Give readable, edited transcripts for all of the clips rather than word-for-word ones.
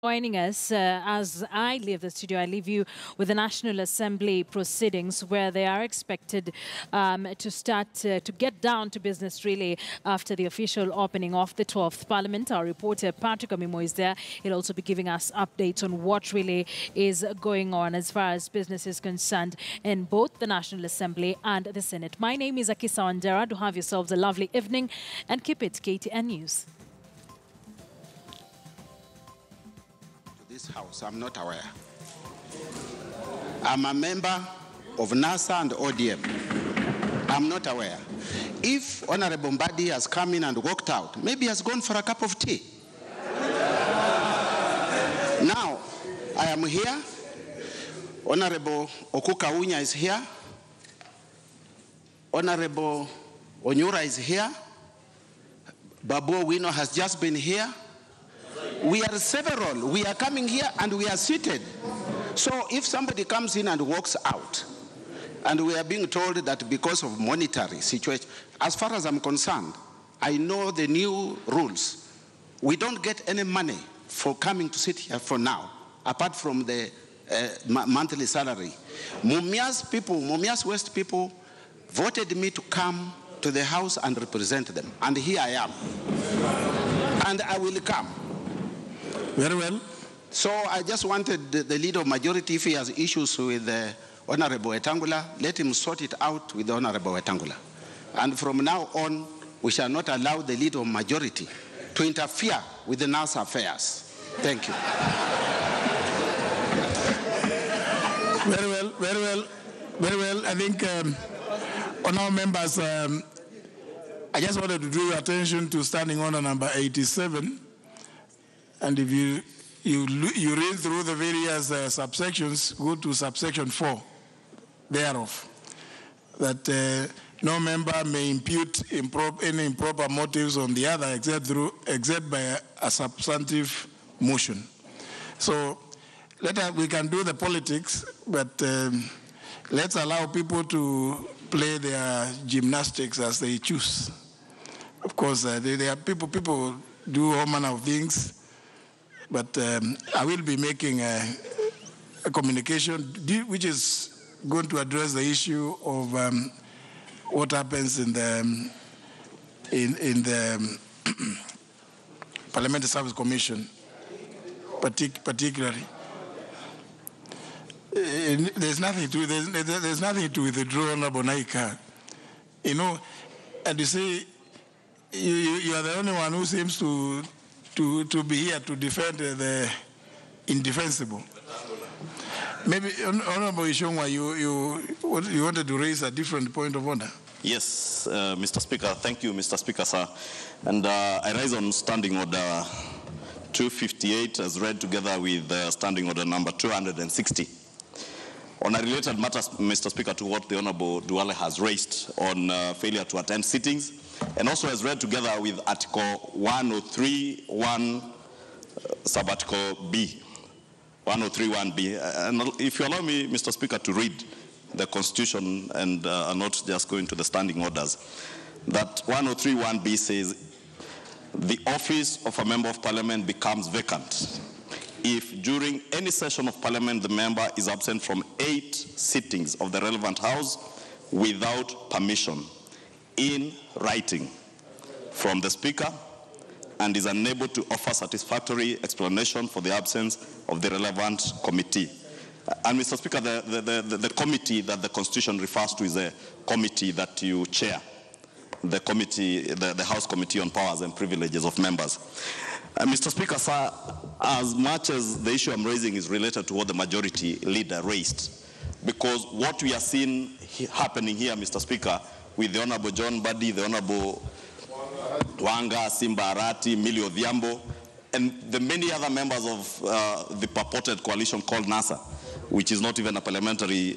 Joining us as I leave the studio, I leave you with the National Assembly proceedings where they are expected to start to get down to business really after the official opening of the 12th Parliament. Our reporter Patrick Amimo is there. He'll also be giving us updates on what really is going on as far as business is concerned in both the National Assembly and the Senate. My name is Akisa Wandera. Do have yourselves a lovely evening and keep it KTN News. This house, I'm not aware. I'm a member of NASA and ODM. I'm not aware. If Honorable Mbadi has come in and walked out, maybe he has gone for a cup of tea. Now, I am here. Honorable Okuka Unya is here. Honorable Onyura is here. Babu Wino has just been here. We are several. We are coming here and we are seated. So if somebody comes in and walks out, and we are being told that because of monetary situation, as far as I'm concerned, I know the new rules. We don't get any money for coming to sit here for now, apart from the monthly salary. Mumias West people voted me to come to the house and represent them. And here I am. And I will come. Very well. So I just wanted the leader of majority, if he has issues with Honorable Wetangula, let him sort it out with the Honorable Wetangula. And from now on, we shall not allow the leader of majority to interfere with the NASA affairs. Thank you. Very well, very well, very well. I think honourable members, I just wanted to draw your attention to standing order number 87. And if you read through the various subsections, go to subsection 4 thereof, that no member may impute any improper motives on the other except by a substantive motion. So we can do the politics, but let's allow people to play their gymnastics as they choose. Of course, there are people do all manner of things. But I will be making a communication which is going to address the issue of what happens in the Parliamentary Service Commission, particularly. There's nothing to withdraw, Honorable Naika. You know, and you see, you are the only one who seems to be here to defend the indefensible. Maybe, Honorable Ishongwa, you wanted to raise a different point of order. Yes, Mr. Speaker. Thank you, Mr. Speaker, sir. And I rise on standing order 258 as read together with standing order number 260. On a related matter, Mr. Speaker, to what the Honorable Duale has raised on failure to attend sittings, and also as read together with Article 103(1) sub-article B, 103(1)B. And if you allow me, Mr. Speaker, to read the Constitution and not just go into the standing orders, that 103(1)B says, the office of a member of Parliament becomes vacant if during any session of Parliament the member is absent from 8 sittings of the relevant House without permission in writing from the Speaker and is unable to offer satisfactory explanation for the absence of the relevant committee. And Mr. Speaker, the committee that the Constitution refers to is a committee that you chair, the committee, the House Committee on Powers and Privileges of Members. Mr. Speaker, sir, as much as the issue I'm raising is related to what the majority leader raised, because what we are seeing happening here, Mr. Speaker, with the Honorable John Mbadi, the Honorable Wanga, Simba Arati, Millie Odhiambo, and the many other members of the purported coalition called NASA, which is not even a parliamentary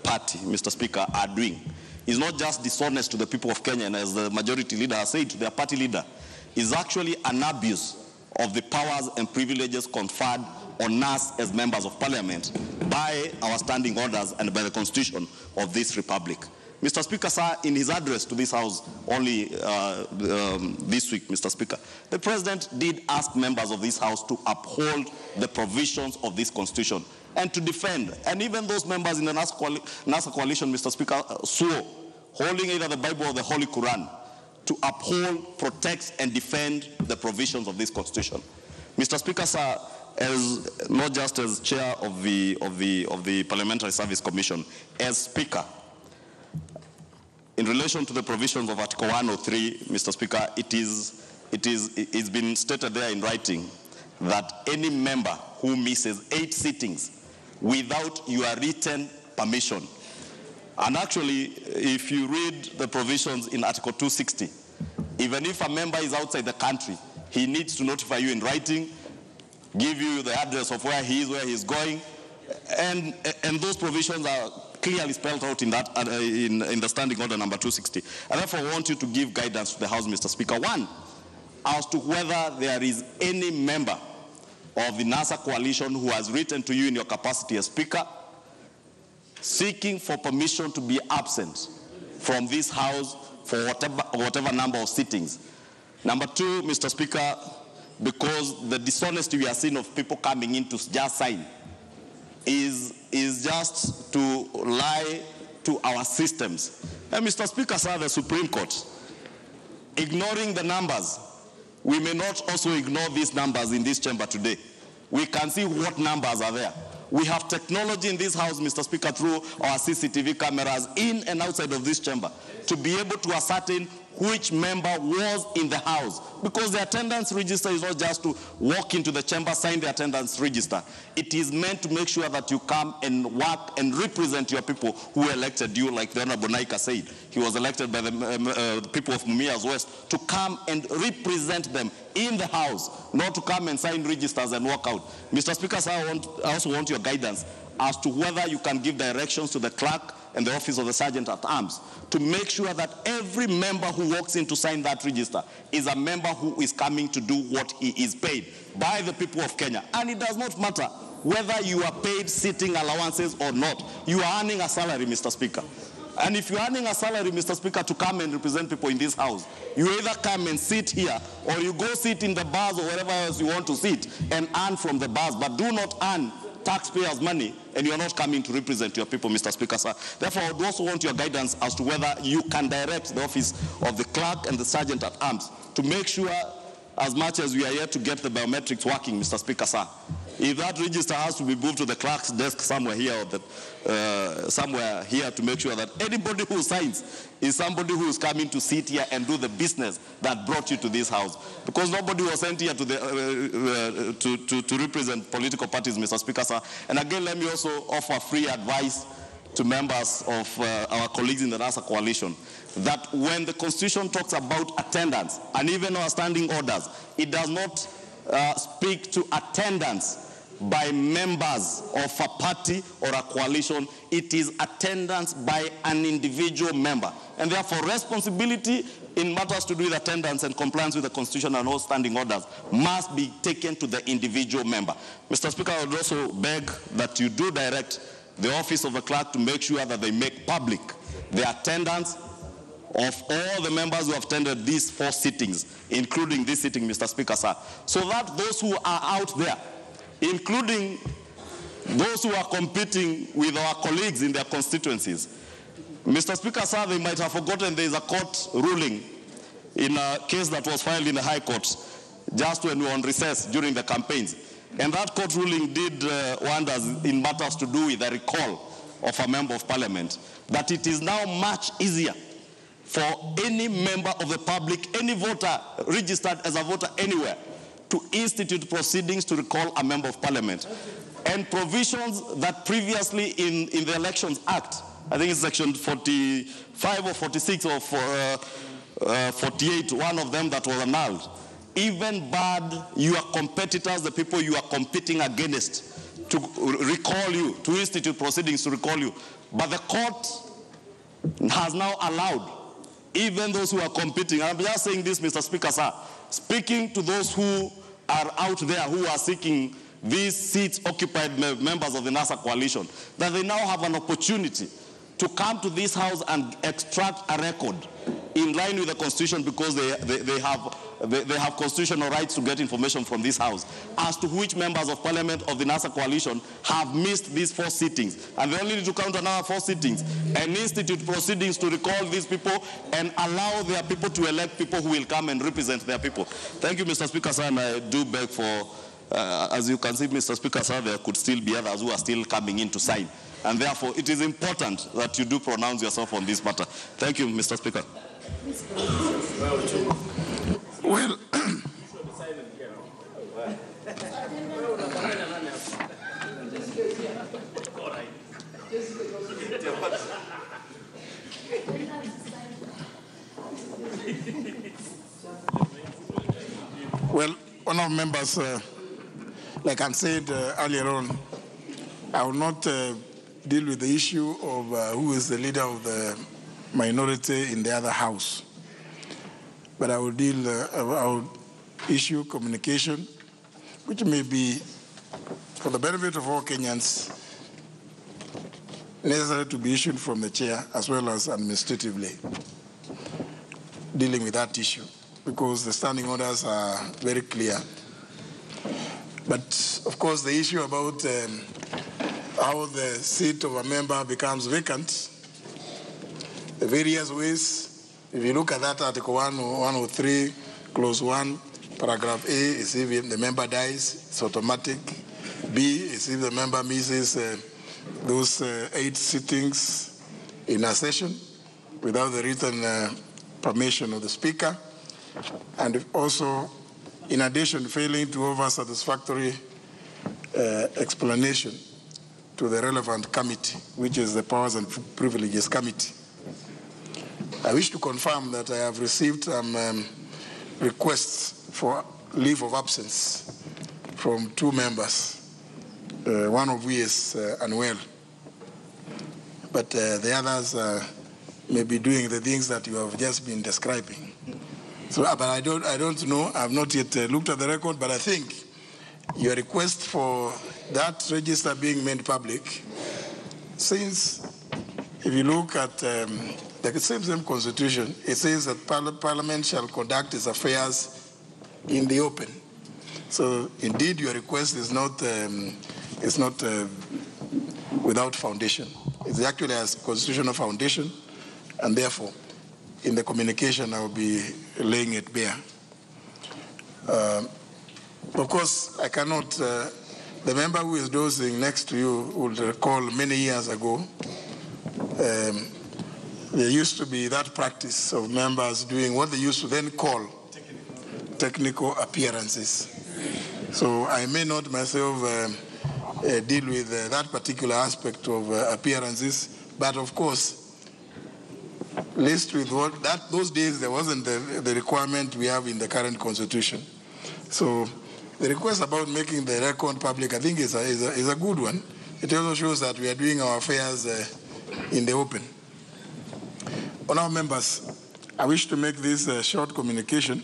party, Mr. Speaker, are doing, is not just dishonest to the people of Kenya, and as the majority leader has said to their party leader, is actually an abuse of the powers and privileges conferred on us as members of Parliament by our standing orders and by the Constitution of this Republic. Mr. Speaker, sir, in his address to this House only this week, Mr. Speaker, the President did ask members of this House to uphold the provisions of this Constitution and to defend. And even those members in the NASA coalition, Mr. Speaker, swore, holding either the Bible or the Holy Quran, to uphold, protect, and defend the provisions of this Constitution. Mr. Speaker, sir, as not just as chair of the Parliamentary Service Commission, as Speaker, in relation to the provisions of Article 103, Mr. Speaker, it's been stated there in writing that any member who misses 8 sittings without your written permission, and actually, if you read the provisions in Article 260, even if a member is outside the country, he needs to notify you in writing, give you the address of where he is, where he is going, and those provisions are clearly spelled out in that in the Standing Order number 260. I therefore want you to give guidance to the House, Mr. Speaker. One, as to whether there is any member of the NASA coalition who has written to you in your capacity as Speaker, seeking for permission to be absent from this House for whatever number of sittings. Number two, Mr. Speaker, because the dishonesty we are seeing of people coming in to just sign is just to lie to our systems. And Mr. Speaker, sir, the Supreme Court, ignoring the numbers, we may not also ignore these numbers in this chamber today. We can see what numbers are there. We have technology in this House, Mr. Speaker, through our CCTV cameras in and outside of this chamber to be able to ascertain which member was in the House. Because the attendance register is not just to walk into the chamber, sign the attendance register. It is meant to make sure that you come and work and represent your people who elected you, like the Honorable Naika said. He was elected by the people of Mumias West to come and represent them in the House, not to come and sign registers and walk out. Mr. Speaker, sir, I also want your guidance as to whether you can give directions to the clerk and the office of the Sergeant at Arms to make sure that every member who walks in to sign that register is a member who is coming to do what he is paid by the people of Kenya. And it does not matter whether you are paid sitting allowances or not. You are earning a salary, Mr. Speaker. And if you're earning a salary, Mr. Speaker, to come and represent people in this House, you either come and sit here or you go sit in the bars or wherever else you want to sit and earn from the bars, but do not earn taxpayers' money, and you're not coming to represent your people, Mr. Speaker, sir. Therefore, I would also want your guidance as to whether you can direct the office of the clerk and the sergeant at arms to make sure, as much as we are here to get the biometrics working, Mr. Speaker, sir, if that register has to be moved to the clerk's desk somewhere here or somewhere here to make sure that anybody who signs is somebody who is coming to sit here and do the business that brought you to this House. Because nobody was sent here to represent political parties, Mr. Speaker, sir. And again, let me also offer free advice to members of our colleagues in the NASA coalition that when the Constitution talks about attendance and even our standing orders, it does not speak to attendance by members of a party or a coalition. It is attendance by an individual member. And therefore, responsibility in matters to do with attendance and compliance with the Constitution and all standing orders must be taken to the individual member. Mr. Speaker, I would also beg that you do direct the office of the clerk to make sure that they make public the attendance of all the members who have attended these 4 sittings, including this sitting, Mr. Speaker, sir, so that those who are out there, including those who are competing with our colleagues in their constituencies, Mr. Speaker, sir, they might have forgotten there is a court ruling in a case that was filed in the High Court just when we were on recess during the campaigns. And that court ruling did wonders in matters to do with the recall of a member of parliament, that it is now much easier for any member of the public, any voter registered as a voter anywhere, to institute proceedings to recall a member of parliament. And provisions that previously in the Elections Act, I think it's section 45 or 46 or 48, one of them that was annulled, even barred your competitors, the people you are competing against, to recall you, to institute proceedings to recall you. But the court has now allowed even those who are competing, and I'm just saying this, Mr. Speaker, sir, speaking to those who are out there who are seeking these seats occupied members of the NASA coalition, that they now have an opportunity to come to this house and extract a record in line with the Constitution, because they have constitutional rights to get information from this house as to which members of parliament of the NASA coalition have missed these 4 sittings. And they only need to count another 4 sittings and institute proceedings to recall these people and allow their people to elect people who will come and represent their people. Thank you, Mr. Speaker, sir, and I do beg for, as you can see, Mr. Speaker, sir, there could still be others who are still coming in to sign. And therefore, it is important that you do pronounce yourself on this matter. Thank you, Mr. Speaker. Well, well, honourable members, like I said earlier on, I will not deal with the issue of who is the leader of the minority in the other house. But I will issue communication, which may be, for the benefit of all Kenyans, necessary to be issued from the chair as well as administratively dealing with that issue, because the standing orders are very clear. But of course, the issue about how the seat of a member becomes vacant, the various ways. If you look at that Article 103, Clause 1, Paragraph A, is if the member dies, it's automatic. B is if the member misses those 8 sittings in a session without the written permission of the Speaker. And also, in addition, failing to offer satisfactory explanation to the relevant committee, which is the Powers and Privileges Committee. I wish to confirm that I have received requests for leave of absence from 2 members, one of which is unwell. But the others may be doing the things that you have just been describing. So, but I don't know. I have not yet looked at the record, but I think your request for that register being made public, since if you look at the same constitution, it says that Parliament shall conduct its affairs in the open. So indeed, your request is not without foundation. It's actually a constitutional foundation, and therefore, in the communication, I will be laying it bare. Of course, I cannot. The member who is dozing next to you would recall many years ago. There used to be that practice of members doing what they used to then call technical appearances. So I may not myself deal with that particular aspect of appearances, but of course, laced with those days there wasn't the requirement we have in the current constitution. So the request about making the record public, I think, is a good one. It also shows that we are doing our affairs in the open. Honourable members, I wish to make this short communication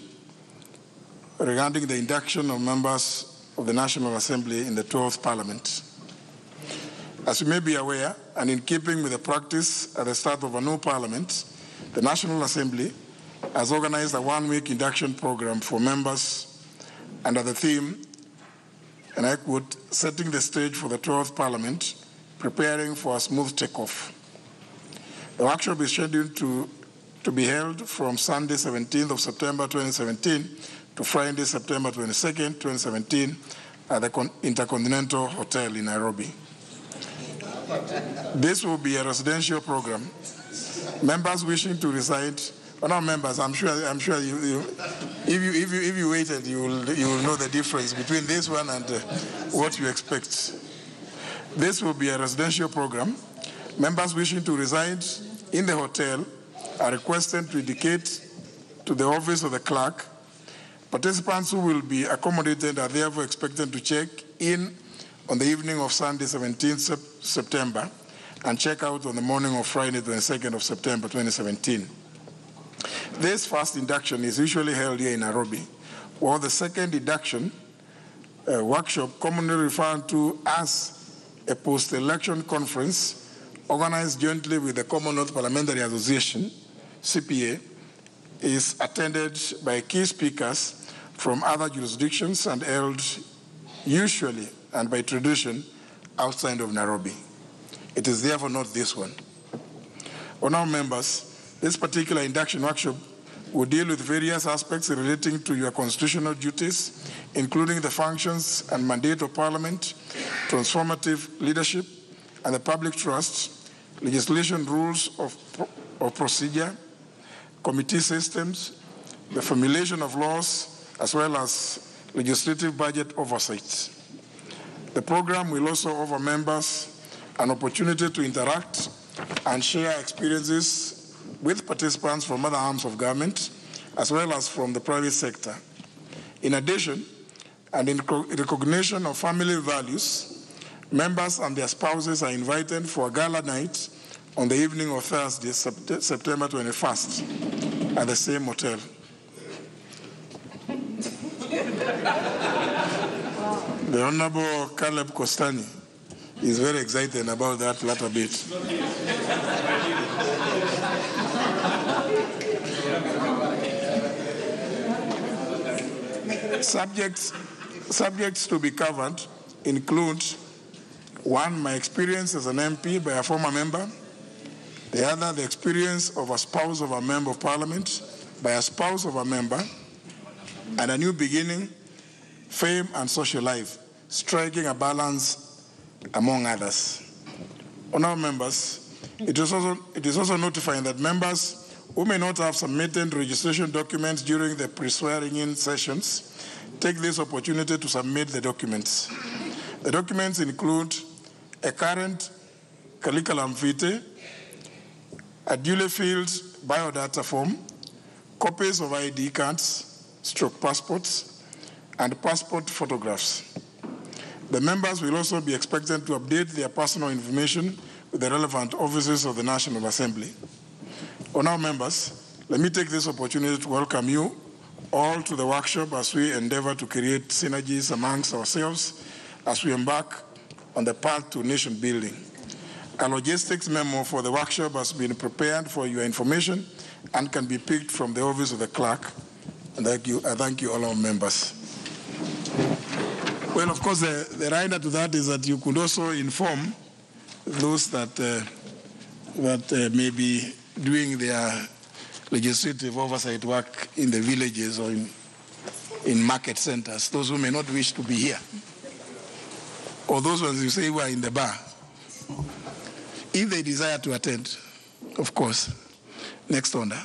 regarding the induction of members of the National Assembly in the 12th Parliament. As you may be aware, and in keeping with the practice at the start of a new Parliament, the National Assembly has organized a 1-week induction program for members under the theme, and I quote, setting the stage for the 12th Parliament, preparing for a smooth takeoff. The workshop is scheduled to be held from Sunday, 17th of September 2017 to Friday, September 22nd, 2017 at the Intercontinental Hotel in Nairobi. This will be a residential program. Members wishing to reside, not members, I'm sure you if you waited, you will know the difference between this one and what you expect. This will be a residential program. Members wishing to reside in the hotel are requested to indicate to the office of the clerk. Participants who will be accommodated are therefore expected to check in on the evening of Sunday, 17th September, and check out on the morning of Friday, 22nd of September, 2017. This first induction is usually held here in Nairobi, while the second induction workshop, commonly referred to as a post-election conference, organized jointly with the Commonwealth Parliamentary Association, CPA, is attended by key speakers from other jurisdictions and held usually and by tradition outside of Nairobi. It is therefore not this one. Honourable members, this particular induction workshop will deal with various aspects relating to your constitutional duties, including the functions and mandate of Parliament, transformative leadership, and the public trust, legislation rules of procedure, committee systems, the formulation of laws, as well as legislative budget oversight. The program will also offer members an opportunity to interact and share experiences with participants from other arms of government, as well as from the private sector. In addition, and in recognition of family values, members and their spouses are invited for a gala night on the evening of Thursday, September 21st, at the same hotel. The Honorable Caleb Kostani is very excited about that latter bit. Subjects to be covered include: 1, my experience as an MP by a former member; the other, the experience of a spouse of a member of Parliament by a spouse of a member; and a new beginning, fame and social life, striking a balance among others. Honourable members, it is also notifying that members who may not have submitted registration documents during the pre-swearing-in sessions take this opportunity to submit the documents. The documents include a current curriculum vitae, a duly filled biodata form, copies of ID cards, passports, and passport photographs. The members will also be expected to update their personal information with the relevant offices of the National Assembly. Honourable members, let me take this opportunity to welcome you all to the workshop as we endeavor to create synergies amongst ourselves as we embark on the path to nation building. A logistics memo for the workshop has been prepared for your information and can be picked from the office of the clerk. And I thank you all our members. Well, of course, the rider to that is that you could also inform those that may be doing their legislative oversight work in the villages or in market centers, those who may not wish to be here, or those ones you say who are in the bar, if they desire to attend, of course. Next order.